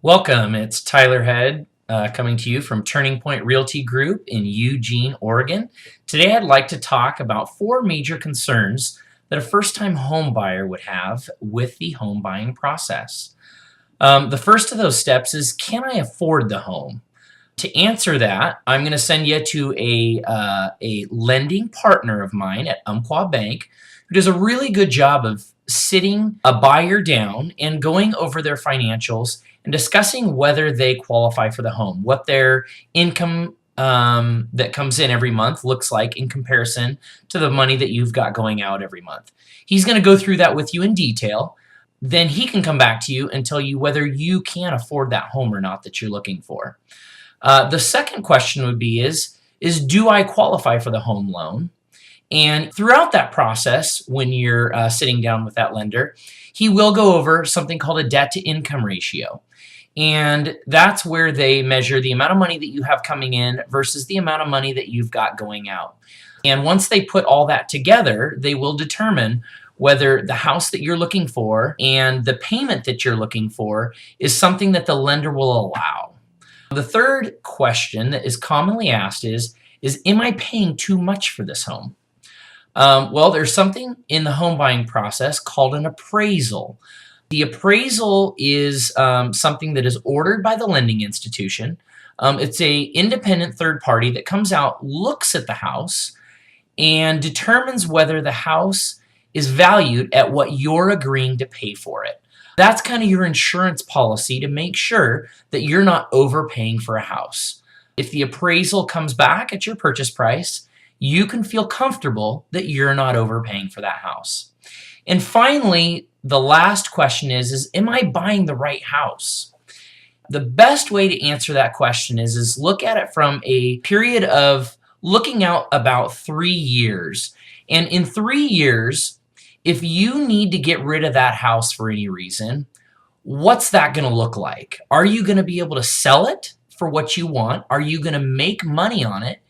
Welcome. It's Tyler Head coming to you from Turning Point Realty Group in Eugene, Oregon. Today I'd like to talk about four major concerns that a first-time home buyer would have with the home buying process. The first of those steps is, can I afford the home? To answer that, I'm going to send you to a lending partner of mine at Umpqua Bank who does a really good job of sitting a buyer down and going over their financials and discussing whether they qualify for the home, what their income that comes in every month looks like in comparison to the money that you've got going out every month. He's going to go through that with you in detail. Then he can come back to you and tell you whether you can afford that home or not that you're looking for. The second question would be is do I qualify for the home loan? And throughout that process, when you're sitting down with that lender, he will go over something called a debt to income ratio. And that's where they measure the amount of money that you have coming in versus the amount of money that you've got going out. And once they put all that together, they will determine whether the house that you're looking for and the payment that you're looking for is something that the lender will allow. The third question that is commonly asked is am I paying too much for this home? Well, there's something in the home buying process called an appraisal. The appraisal is something that is ordered by the lending institution. It's an independent third party that comes out, looks at the house, and determines whether the house is valued at what you're agreeing to pay for it. That's kind of your insurance policy to make sure that you're not overpaying for a house. If the appraisal comes back at your purchase price, you can feel comfortable that you're not overpaying for that house. And finally, the last question is am I buying the right house? The best way to answer that question is look at it from a period of looking out about 3 years. And in 3 years, if you need to get rid of that house for any reason, what's that going to look like? Are you going to be able to sell it for what you want? Are you going to make money on it?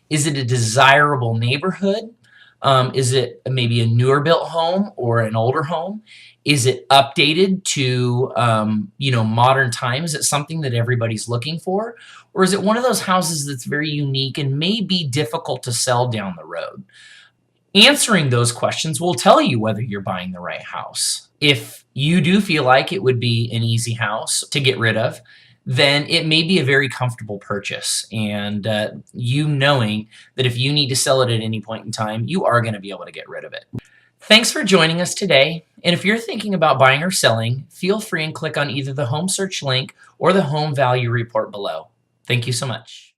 Is it a desirable neighborhood? Is it maybe a newer built home or an older home? Is it updated to modern times? Is it something that everybody's looking for? Or is it one of those houses that's very unique and may be difficult to sell down the road? Answering those questions will tell you whether you're buying the right house. If you do feel like it would be an easy house to get rid of, then it may be a very comfortable purchase. And you knowing that if you need to sell it at any point in time, you are going to be able to get rid of it. Thanks for joining us today. And if you're thinking about buying or selling, feel free and click on either the home search link or the home value report below. Thank you so much.